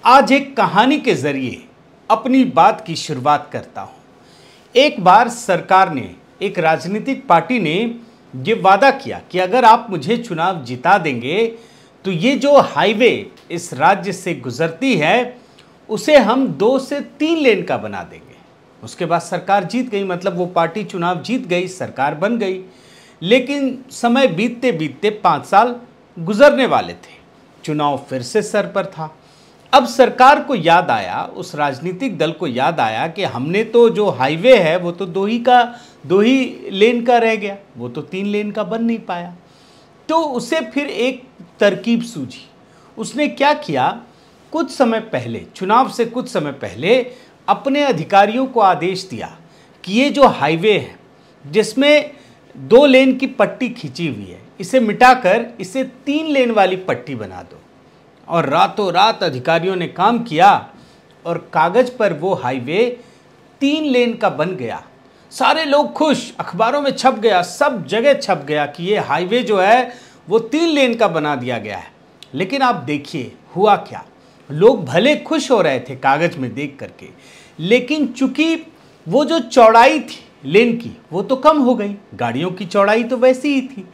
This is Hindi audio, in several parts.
आज एक कहानी के जरिए अपनी बात की शुरुआत करता हूं। एक बार सरकार ने, एक राजनीतिक पार्टी ने ये वादा किया कि अगर आप मुझे चुनाव जिता देंगे तो ये जो हाईवे इस राज्य से गुजरती है उसे हम 2 से 3 लेन का बना देंगे। उसके बाद सरकार जीत गई, मतलब वो पार्टी चुनाव जीत गई, सरकार बन गई। लेकिन समय बीतते बीतते 5 साल गुजरने वाले थे, चुनाव फिर से सर पर था। अब सरकार को याद आया, उस राजनीतिक दल को याद आया कि हमने तो जो हाईवे है वो तो 2 ही लेन का रह गया, वो तो 3 लेन का बन नहीं पाया। तो उसे फिर एक तरकीब सूझी। उसने क्या किया, कुछ समय पहले, चुनाव से कुछ समय पहले अपने अधिकारियों को आदेश दिया कि ये जो हाईवे है जिसमें 2 लेन की पट्टी खींची हुई है, इसे मिटाकर इसे 3 लेन वाली पट्टी बना दो। और रातों रात अधिकारियों ने काम किया और कागज पर वो हाईवे 3 लेन का बन गया। सारे लोग खुश, अखबारों में छप गया, सब जगह छप गया कि ये हाईवे जो है वो 3 लेन का बना दिया गया है। लेकिन आप देखिए हुआ क्या, लोग भले खुश हो रहे थे कागज में देख करके, लेकिन चूंकि वो जो चौड़ाई थी लेन की वो तो कम हो गई, गाड़ियों की चौड़ाई तो वैसी ही थी।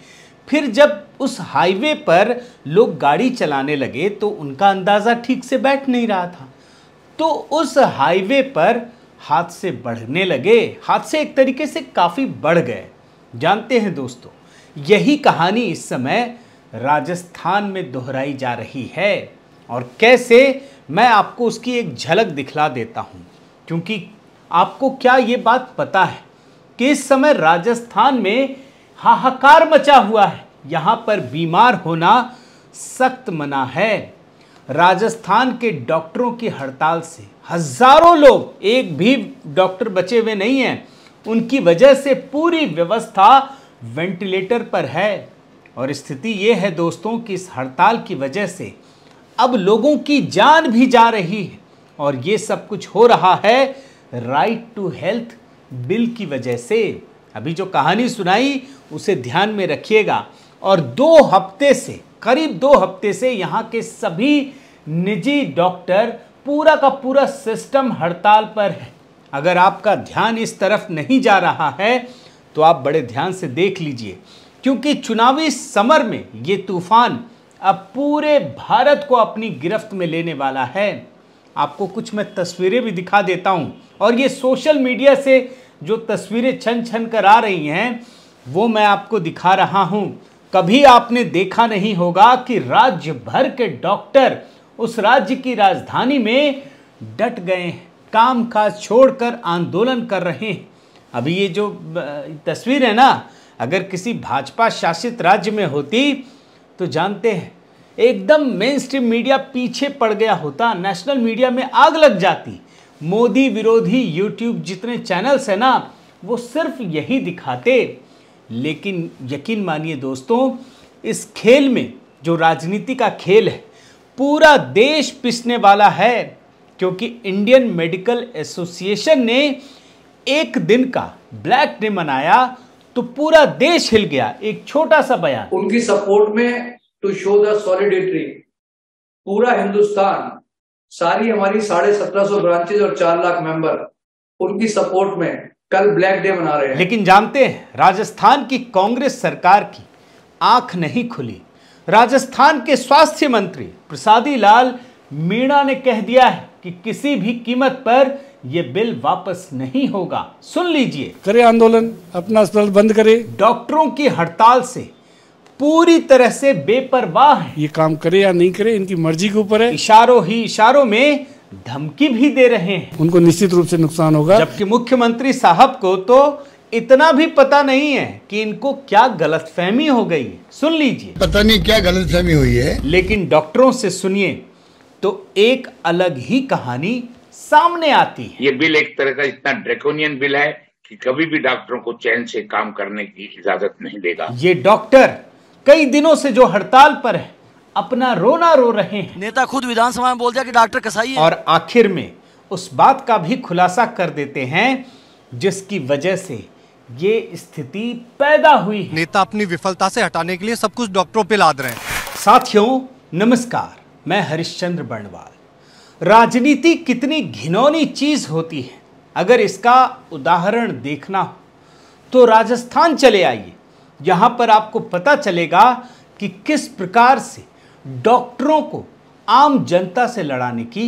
फिर जब उस हाईवे पर लोग गाड़ी चलाने लगे तो उनका अंदाज़ा ठीक से बैठ नहीं रहा था, तो उस हाईवे पर हादसे बढ़ने लगे। हादसे एक तरीके से काफ़ी बढ़ गए। जानते हैं दोस्तों, यही कहानी इस समय राजस्थान में दोहराई जा रही है। और कैसे, मैं आपको उसकी एक झलक दिखला देता हूँ। क्योंकि आपको क्या ये बात पता है कि इस समय राजस्थान में हाहाकार मचा हुआ है, यहाँ पर बीमार होना सख्त मना है। राजस्थान के डॉक्टरों की हड़ताल से हजारों लोग, एक भी डॉक्टर बचे हुए नहीं हैं, उनकी वजह से पूरी व्यवस्था वेंटिलेटर पर है। और स्थिति ये है दोस्तों कि इस हड़ताल की वजह से अब लोगों की जान भी जा रही है। और ये सब कुछ हो रहा है राइट टू हेल्थ बिल की वजह से। अभी जो कहानी सुनाई उसे ध्यान में रखिएगा। और 2 हफ्ते से, करीब 2 हफ्ते से यहाँ के सभी निजी डॉक्टर, पूरा का पूरा सिस्टम हड़ताल पर है। अगर आपका ध्यान इस तरफ नहीं जा रहा है तो आप बड़े ध्यान से देख लीजिए, क्योंकि चुनावी समर में ये तूफान अब पूरे भारत को अपनी गिरफ्त में लेने वाला है। आपको कुछ मैं तस्वीरें भी दिखा देता हूं, और ये सोशल मीडिया से जो तस्वीरें छन छन कर आ रही हैं वो मैं आपको दिखा रहा हूं। कभी आपने देखा नहीं होगा कि राज्य भर के डॉक्टर उस राज्य की राजधानी में डट गए हैं, काम काज छोड़कर आंदोलन कर रहे हैं। अभी ये जो तस्वीर है ना, अगर किसी भाजपा शासित राज्य में होती तो जानते हैं एकदम मेन स्ट्रीम मीडिया पीछे पड़ गया होता, नेशनल मीडिया में आग लग जाती। मोदी विरोधी यूट्यूब जितने चैनल्स हैं ना, वो सिर्फ यही दिखाते। लेकिन यकीन मानिए दोस्तों, इस खेल में, जो राजनीति का खेल है, पूरा देश पिसने वाला है। क्योंकि इंडियन मेडिकल एसोसिएशन ने एक दिन का ब्लैक डे मनाया तो पूरा देश हिल गया। एक छोटा सा बयान उनकी सपोर्ट में, टू शो द सॉलिडेरिटी, पूरा हिंदुस्तान, सारी हमारी 1750 ब्रांचेज और 4 लाख मेंबर उनकी सपोर्ट में कल ब्लैक डे मना रहे हैं। लेकिन जानते हैं, राजस्थान की कांग्रेस सरकार की आंख नहीं खुली। राजस्थान के स्वास्थ्य मंत्री प्रसादी लाल मीणा ने कह दिया है कि किसी भी कीमत पर यह बिल वापस नहीं होगा। सुन लीजिए, करे आंदोलन, अपना अस्पताल बंद करे। डॉक्टरों की हड़ताल से पूरी तरह से बेपरवाह है। ये काम करे या नहीं करे इनकी मर्जी के ऊपर है। इशारों ही इशारों में धमकी भी दे रहे हैं, उनको निश्चित रूप से नुकसान होगा। जबकि मुख्यमंत्री साहब को तो इतना भी पता नहीं है कि इनको क्या गलतफहमी हो गई है। सुन लीजिए, पता नहीं क्या गलतफहमी हुई है। लेकिन डॉक्टरों से सुनिए तो एक अलग ही कहानी सामने आती है। ये बिल एक तरह का इतना ड्रैकोनियन बिल है कि कभी भी डॉक्टरों को चैन से काम करने की इजाजत नहीं देगा। ये डॉक्टर कई दिनों से जो हड़ताल पर है, अपना रोना रो रहे हैं। नेता खुद विधानसभा में बोल दिया कि डॉक्टर कसाई है। और आखिर में उस बात का भी खुलासा कर देते हैं जिसकी वजह से ये स्थिति पैदा हुई। नेता अपनी विफलता से हटाने के लिए सब कुछ डॉक्टरों पे लाद रहे हैं। साथियों नमस्कार, मैं हरिश्चंद्र बर्णवाल। राजनीति कितनी घिनौनी चीज होती है। अगर इसका उदाहरण देखना हो तो राजस्थान चले आइए, यहां पर आपको पता चलेगा कि किस प्रकार से डॉक्टरों को आम जनता से लड़ाने की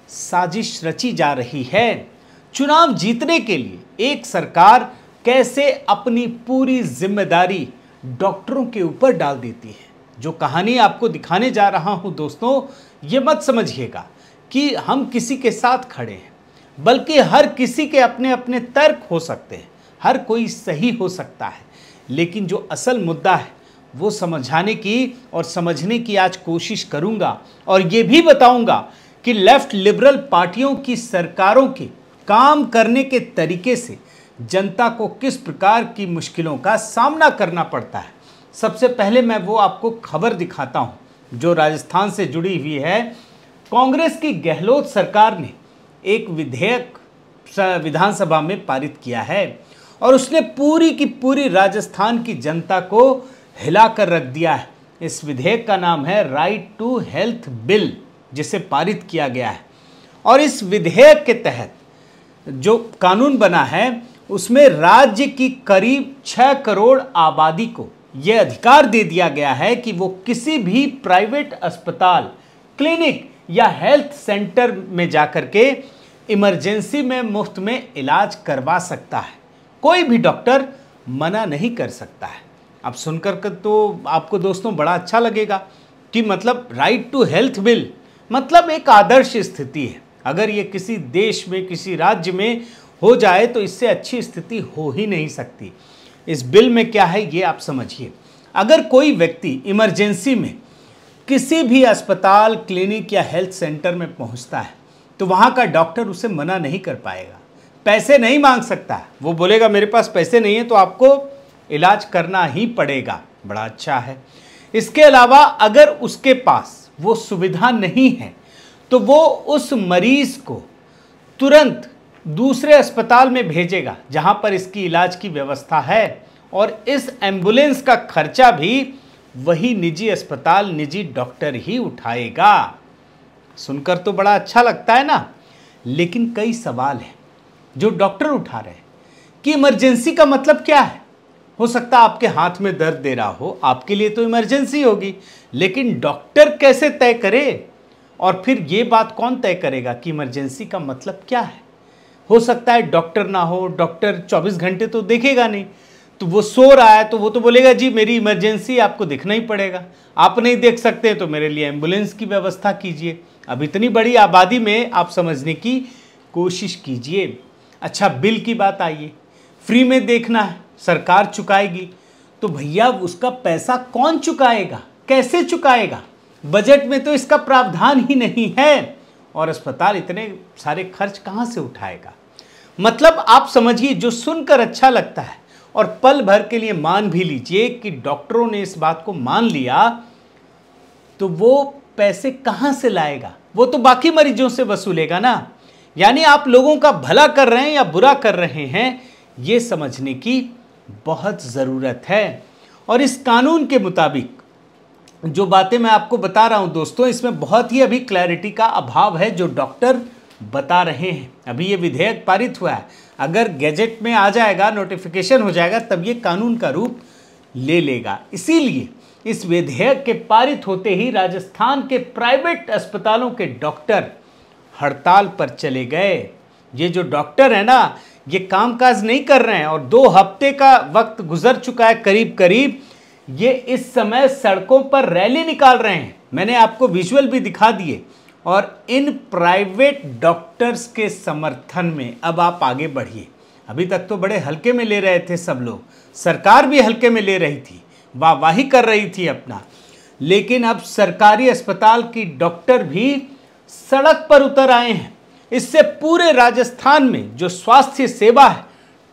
साजिश रची जा रही है। चुनाव जीतने के लिए एक सरकार कैसे अपनी पूरी जिम्मेदारी डॉक्टरों के ऊपर डाल देती है। जो कहानी आपको दिखाने जा रहा हूं दोस्तों, ये मत समझिएगा कि हम किसी के साथ खड़े हैं, बल्कि हर किसी के अपने अपने तर्क हो सकते हैं, हर कोई सही हो सकता है, लेकिन जो असल मुद्दा है वो समझाने की और समझने की आज कोशिश करूंगा। और ये भी बताऊंगा कि लेफ्ट लिबरल पार्टियों की सरकारों के काम करने के तरीके से जनता को किस प्रकार की मुश्किलों का सामना करना पड़ता है। सबसे पहले मैं वो आपको खबर दिखाता हूं जो राजस्थान से जुड़ी हुई है। कांग्रेस की गहलोत सरकार ने एक विधेयक विधानसभा में पारित किया है और उसने पूरी की पूरी राजस्थान की जनता को हिलाकर रख दिया है। इस विधेयक का नाम है राइट टू हेल्थ बिल, जिसे पारित किया गया है। और इस विधेयक के तहत जो कानून बना है उसमें राज्य की करीब 6 करोड़ आबादी को यह अधिकार दे दिया गया है कि वो किसी भी प्राइवेट अस्पताल, क्लिनिक या हेल्थ सेंटर में जाकर के इमरजेंसी में मुफ्त में इलाज करवा सकता है। कोई भी डॉक्टर मना नहीं कर सकता है। अब सुनकर तो आपको दोस्तों बड़ा अच्छा लगेगा कि मतलब राइट टू हेल्थ बिल मतलब एक आदर्श स्थिति है। अगर ये किसी देश में, किसी राज्य में हो जाए तो इससे अच्छी स्थिति हो ही नहीं सकती। इस बिल में क्या है ये आप समझिए। अगर कोई व्यक्ति इमरजेंसी में किसी भी अस्पताल, क्लिनिक या हेल्थ सेंटर में पहुंचता है तो वहां का डॉक्टर उसे मना नहीं कर पाएगा, पैसे नहीं मांग सकता। वो बोलेगा मेरे पास पैसे नहीं है तो आपको इलाज करना ही पड़ेगा। बड़ा अच्छा है। इसके अलावा अगर उसके पास वो सुविधा नहीं है तो वो उस मरीज को तुरंत दूसरे अस्पताल में भेजेगा जहां पर इसकी इलाज की व्यवस्था है, और इस एम्बुलेंस का खर्चा भी वही निजी अस्पताल, निजी डॉक्टर ही उठाएगा। सुनकर तो बड़ा अच्छा लगता है ना, लेकिन कई सवाल हैं जो डॉक्टर उठा रहे हैं कि इमरजेंसी का मतलब क्या है। हो सकता है आपके हाथ में दर्द दे रहा हो, आपके लिए तो इमरजेंसी होगी, लेकिन डॉक्टर कैसे तय करे? और फिर ये बात कौन तय करेगा कि इमरजेंसी का मतलब क्या है? हो सकता है डॉक्टर ना हो, डॉक्टर 24 घंटे तो देखेगा नहीं, तो वो सो रहा है तो वो तो बोलेगा जी मेरी इमरजेंसी, आपको देखना ही पड़ेगा। आप नहीं देख सकते तो मेरे लिए एम्बुलेंस की व्यवस्था कीजिए। अब इतनी बड़ी आबादी में आप समझने की कोशिश कीजिए। अच्छा, बिल की बात आइए। फ्री में देखना है, सरकार चुकाएगी, तो भैया उसका पैसा कौन चुकाएगा, कैसे चुकाएगा? बजट में तो इसका प्रावधान ही नहीं है, और अस्पताल इतने सारे खर्च कहां से उठाएगा? मतलब आप समझिए, जो सुनकर अच्छा लगता है और पल भर के लिए मान भी लीजिए कि डॉक्टरों ने इस बात को मान लिया, तो वो पैसे कहां से लाएगा? वो तो बाकी मरीजों से वसूलेगा ना। यानी आप लोगों का भला कर रहे हैं या बुरा कर रहे हैं, ये समझने की बहुत ज़रूरत है। और इस कानून के मुताबिक जो बातें मैं आपको बता रहा हूं दोस्तों, इसमें बहुत ही अभी क्लैरिटी का अभाव है जो डॉक्टर बता रहे हैं। अभी ये विधेयक पारित हुआ है, अगर गैजेट में आ जाएगा, नोटिफिकेशन हो जाएगा, तब ये कानून का रूप ले लेगा। इसीलिए इस विधेयक के पारित होते ही राजस्थान के प्राइवेट अस्पतालों के डॉक्टर हड़ताल पर चले गए। ये जो डॉक्टर है ना, ये कामकाज नहीं कर रहे हैं और 2 हफ्ते का वक्त गुजर चुका है करीब करीब। ये इस समय सड़कों पर रैली निकाल रहे हैं। मैंने आपको विजुअल भी दिखा दिए। और इन प्राइवेट डॉक्टर्स के समर्थन में अब आप आगे बढ़िए। अभी तक तो बड़े हल्के में ले रहे थे सब लोग, सरकार भी हल्के में ले रही थी, वाहवाही कर रही थी अपना, लेकिन अब सरकारी अस्पताल की डॉक्टर भी सड़क पर उतर आए हैं। इससे पूरे राजस्थान में जो स्वास्थ्य सेवा है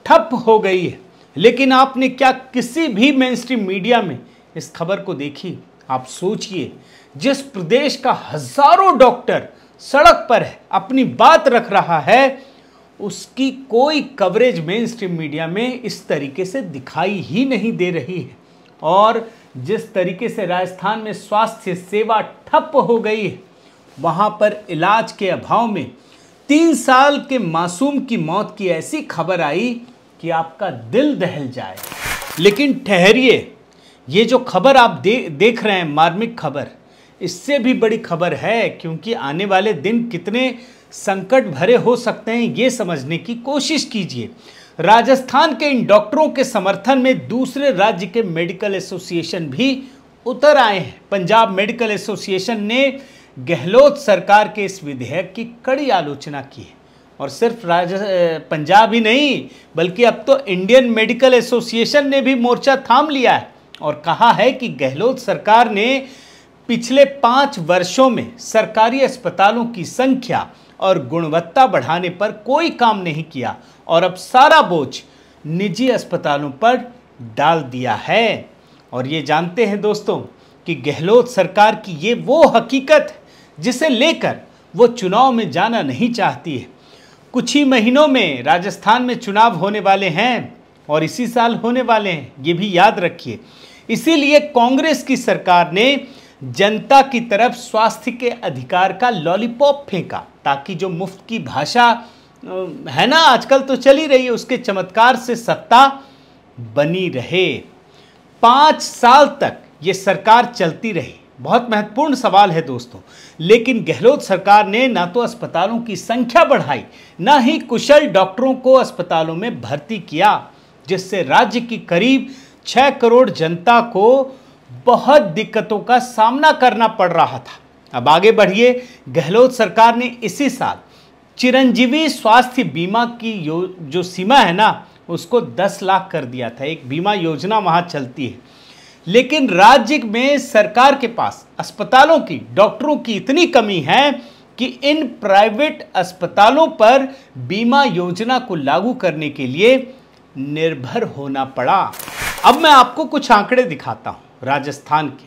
ठप हो गई है। लेकिन आपने क्या किसी भी मेन स्ट्रीम मीडिया में इस खबर को देखी? आप सोचिए, जिस प्रदेश का हजारों डॉक्टर सड़क पर है, अपनी बात रख रहा है, उसकी कोई कवरेज मेन स्ट्रीम मीडिया में इस तरीके से दिखाई ही नहीं दे रही है। और जिस तरीके से राजस्थान में स्वास्थ्य सेवा ठप हो गई है, वहां पर इलाज के अभाव में 3 साल के मासूम की मौत की ऐसी खबर आई कि आपका दिल दहल जाए। लेकिन ठहरिए, ये जो खबर आप देख रहे हैं, मार्मिक खबर, इससे भी बड़ी खबर है, क्योंकि आने वाले दिन कितने संकट भरे हो सकते हैं ये समझने की कोशिश कीजिए। राजस्थान के इन डॉक्टरों के समर्थन में दूसरे राज्य के मेडिकल एसोसिएशन भी उतर आए हैं। पंजाब मेडिकल एसोसिएशन ने गहलोत सरकार के इस विधेयक की कड़ी आलोचना की है। और सिर्फ पंजाब ही नहीं, बल्कि अब तो इंडियन मेडिकल एसोसिएशन ने भी मोर्चा थाम लिया है और कहा है कि गहलोत सरकार ने पिछले 5 वर्षों में सरकारी अस्पतालों की संख्या और गुणवत्ता बढ़ाने पर कोई काम नहीं किया और अब सारा बोझ निजी अस्पतालों पर डाल दिया है। और ये जानते हैं दोस्तों कि गहलोत सरकार की ये वो हकीकत है जिसे लेकर वो चुनाव में जाना नहीं चाहती है। कुछ ही महीनों में राजस्थान में चुनाव होने वाले हैं और इसी साल होने वाले हैं, ये भी याद रखिए। इसीलिए कांग्रेस की सरकार ने जनता की तरफ स्वास्थ्य के अधिकार का लॉलीपॉप फेंका, ताकि जो मुफ्त की भाषा है ना आजकल तो चली रही है, उसके चमत्कार से सत्ता बनी रहे। 5 साल तक ये सरकार चलती रही, बहुत महत्वपूर्ण सवाल है दोस्तों। लेकिन गहलोत सरकार ने ना तो अस्पतालों की संख्या बढ़ाई, ना ही कुशल डॉक्टरों को अस्पतालों में भर्ती किया, जिससे राज्य की करीब 6 करोड़ जनता को बहुत दिक्कतों का सामना करना पड़ रहा था। अब आगे बढ़िए, गहलोत सरकार ने इसी साल चिरंजीवी स्वास्थ्य बीमा की जो सीमा है ना, उसको 10 लाख कर दिया था। एक बीमा योजना वहां चलती है, लेकिन राज्य में सरकार के पास अस्पतालों की, डॉक्टरों की इतनी कमी है कि इन प्राइवेट अस्पतालों पर बीमा योजना को लागू करने के लिए निर्भर होना पड़ा। अब मैं आपको कुछ आंकड़े दिखाता हूं राजस्थान के,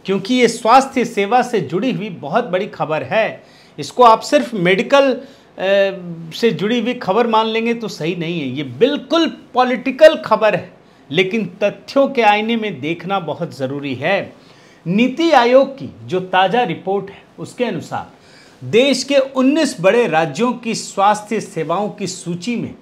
क्योंकि ये स्वास्थ्य सेवा से जुड़ी हुई बहुत बड़ी खबर है। इसको आप सिर्फ मेडिकल से जुड़ी हुई खबर मान लेंगे तो सही नहीं है, ये बिल्कुल पॉलिटिकल खबर है, लेकिन तथ्यों के आईने में देखना बहुत ज़रूरी है। नीति आयोग की जो ताज़ा रिपोर्ट है उसके अनुसार देश के 19 बड़े राज्यों की स्वास्थ्य सेवाओं की सूची में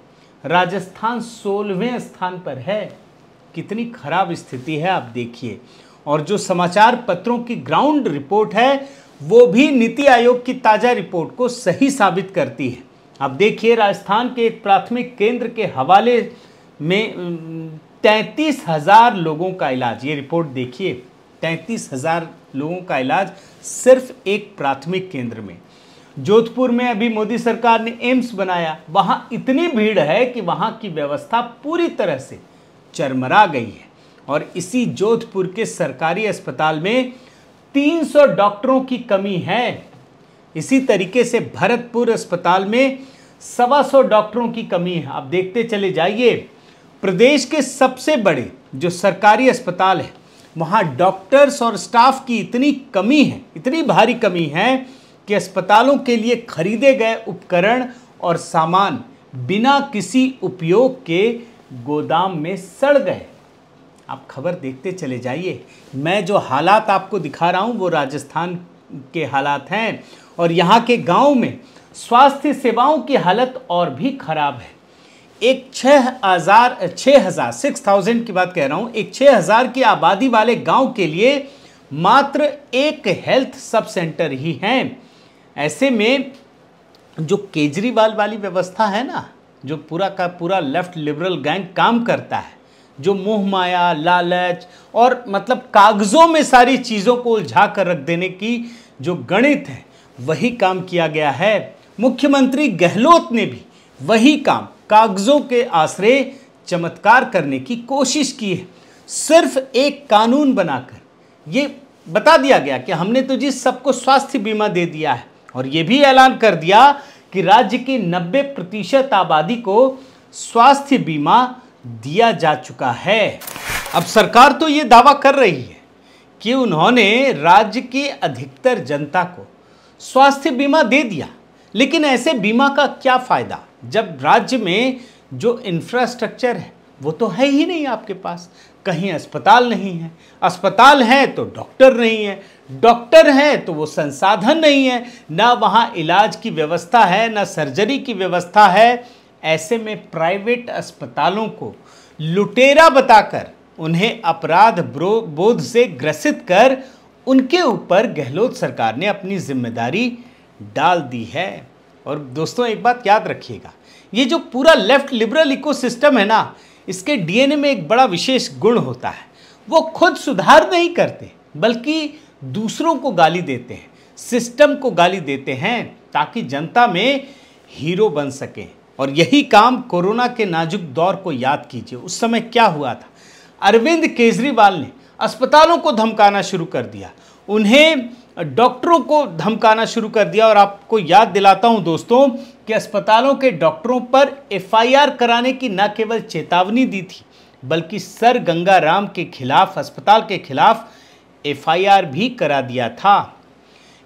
राजस्थान 16वें स्थान पर है। कितनी खराब स्थिति है आप देखिए। और जो समाचार पत्रों की ग्राउंड रिपोर्ट है वो भी नीति आयोग की ताज़ा रिपोर्ट को सही साबित करती है। अब देखिए, राजस्थान के एक प्राथमिक केंद्र के हवाले में 33,000 लोगों का इलाज, ये रिपोर्ट देखिए, 33,000 लोगों का इलाज सिर्फ एक प्राथमिक केंद्र में। जोधपुर में अभी मोदी सरकार ने एम्स बनाया, वहां इतनी भीड़ है कि वहां की व्यवस्था पूरी तरह से चरमरा गई है। और इसी जोधपुर के सरकारी अस्पताल में 300 डॉक्टरों की कमी है। इसी तरीके से भरतपुर अस्पताल में 125 डॉक्टरों की कमी है। आप देखते चले जाइए, प्रदेश के सबसे बड़े जो सरकारी अस्पताल है वहाँ डॉक्टर्स और स्टाफ की इतनी कमी है, इतनी भारी कमी है कि अस्पतालों के लिए खरीदे गए उपकरण और सामान बिना किसी उपयोग के गोदाम में सड़ गए। आप खबर देखते चले जाइए। मैं जो हालात आपको दिखा रहा हूँ वो राजस्थान के हालात हैं, और यहाँ के गांव में स्वास्थ्य सेवाओं की हालत और भी खराब है। एक 6,000 की बात कह रहा हूँ, एक 6,000 की आबादी वाले गांव के लिए मात्र एक हेल्थ सब सेंटर ही हैं। ऐसे में जो केजरीवाल वाली व्यवस्था है ना, जो पूरा का पूरा लेफ्ट लिबरल गैंग काम करता है, जो मोह माया, लालच और मतलब कागजों में सारी चीज़ों को उलझा कर रख देने की जो गणित है, वही काम किया गया है। मुख्यमंत्री गहलोत ने भी वही काम कागजों के आश्रे चमत्कार करने की कोशिश की है। सिर्फ एक कानून बनाकर ये बता दिया गया कि हमने तो जी सबको स्वास्थ्य बीमा दे दिया है, और ये भी ऐलान कर दिया कि राज्य की 90% आबादी को स्वास्थ्य बीमा दिया जा चुका है। अब सरकार तो ये दावा कर रही है कि उन्होंने राज्य की अधिकतर जनता को स्वास्थ्य बीमा दे दिया, लेकिन ऐसे बीमा का क्या फायदा जब राज्य में जो इंफ्रास्ट्रक्चर है वो तो है ही नहीं आपके पास। कहीं अस्पताल नहीं है, अस्पताल है तो डॉक्टर नहीं है, डॉक्टर हैं तो वो संसाधन नहीं है, ना वहाँ इलाज की व्यवस्था है, ना सर्जरी की व्यवस्था है। ऐसे में प्राइवेट अस्पतालों को लुटेरा बताकर, उन्हें अपराध बोध से ग्रसित कर, उनके ऊपर गहलोत सरकार ने अपनी जिम्मेदारी डाल दी है। और दोस्तों एक बात याद रखिएगा, ये जो पूरा लेफ्ट लिबरल इकोसिस्टम है ना, इसके डीएनए में एक बड़ा विशेष गुण होता है, वो खुद सुधार नहीं करते बल्कि दूसरों को गाली देते हैं, सिस्टम को गाली देते हैं ताकि जनता में हीरो बन सके। और यही काम कोरोना के नाजुक दौर को याद कीजिए। उस समय क्या हुआ था, अरविंद केजरीवाल ने अस्पतालों को धमकाना शुरू कर दिया, उन्हें डॉक्टरों को धमकाना शुरू कर दिया। और आपको याद दिलाता हूं दोस्तों कि अस्पतालों के डॉक्टरों पर एफआईआर कराने की न केवल चेतावनी दी थी, बल्कि सर गंगाराम के खिलाफ, अस्पताल के खिलाफ एफआईआर भी करा दिया था।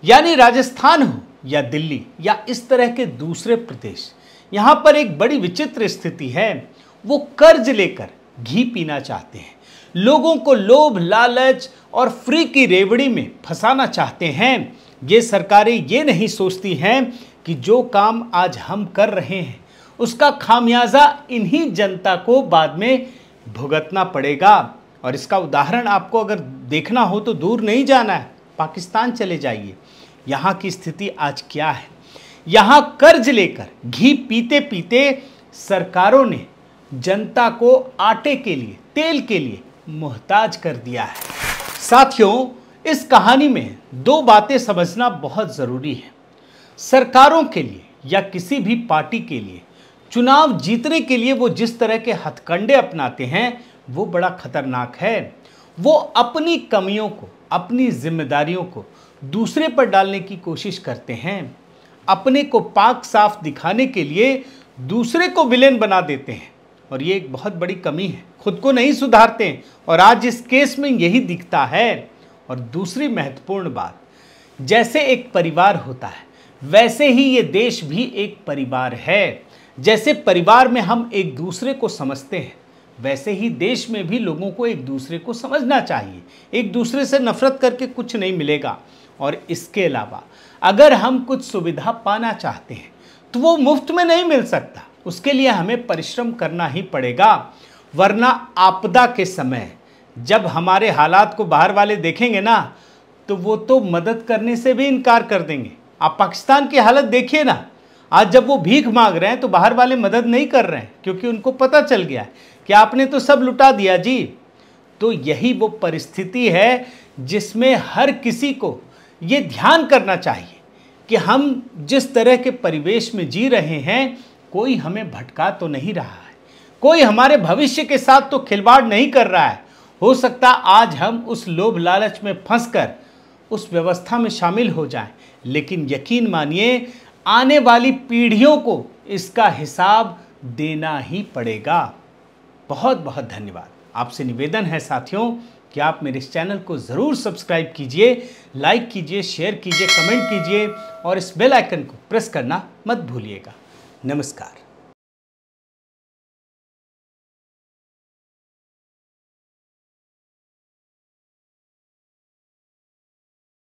यानी राजस्थान हो या दिल्ली या इस तरह के दूसरे प्रदेश, यहां पर एक बड़ी विचित्र स्थिति है। वो कर्ज लेकर घी पीना चाहते हैं, लोगों को लोभ लालच और फ्री की रेवड़ी में फंसाना चाहते हैं। ये सरकारें ये नहीं सोचती हैं कि जो काम आज हम कर रहे हैं उसका खामियाजा इन्हीं जनता को बाद में भुगतना पड़ेगा। और इसका उदाहरण आपको अगर देखना हो तो दूर नहीं जाना है, पाकिस्तान चले जाइए। यहाँ की स्थिति आज क्या है, यहाँ कर्ज लेकर घी पीते पीते सरकारों ने जनता को आटे के लिए, तेल के लिए मोहताज कर दिया है। साथियों, इस कहानी में दो बातें समझना बहुत ज़रूरी है। सरकारों के लिए या किसी भी पार्टी के लिए चुनाव जीतने के लिए वो जिस तरह के हथकंडे अपनाते हैं वो बड़ा खतरनाक है। वो अपनी कमियों को, अपनी जिम्मेदारियों को दूसरे पर डालने की कोशिश करते हैं, अपने को पाक साफ दिखाने के लिए दूसरे को विलेन बना देते हैं। और ये एक बहुत बड़ी कमी है, खुद को नहीं सुधारते हैं। और आज इस केस में यही दिखता है। और दूसरी महत्वपूर्ण बात, जैसे एक परिवार होता है वैसे ही ये देश भी एक परिवार है। जैसे परिवार में हम एक दूसरे को समझते हैं, वैसे ही देश में भी लोगों को एक दूसरे को समझना चाहिए। एक दूसरे से नफरत करके कुछ नहीं मिलेगा। और इसके अलावा अगर हम कुछ सुविधा पाना चाहते हैं तो वो मुफ्त में नहीं मिल सकता, उसके लिए हमें परिश्रम करना ही पड़ेगा। वरना आपदा के समय जब हमारे हालात को बाहर वाले देखेंगे ना, तो वो तो मदद करने से भी इनकार कर देंगे। आप पाकिस्तान की हालत देखिए ना, आज जब वो भीख मांग रहे हैं तो बाहर वाले मदद नहीं कर रहे हैं, क्योंकि उनको पता चल गया है कि आपने तो सब लुटा दिया जी। तो यही वो परिस्थिति है जिसमें हर किसी को ये ध्यान करना चाहिए कि हम जिस तरह के परिवेश में जी रहे हैं, कोई हमें भटका तो नहीं रहा है, कोई हमारे भविष्य के साथ तो खिलवाड़ नहीं कर रहा है। हो सकता आज हम उस लोभ लालच में फंसकर उस व्यवस्था में शामिल हो जाएं, लेकिन यकीन मानिए आने वाली पीढ़ियों को इसका हिसाब देना ही पड़ेगा। बहुत बहुत धन्यवाद। आपसे निवेदन है साथियों कि आप मेरे इस चैनल को ज़रूर सब्सक्राइब कीजिए, लाइक कीजिए, शेयर कीजिए, कमेंट कीजिए और इस बेल आइकन को प्रेस करना मत भूलिएगा। नमस्कार।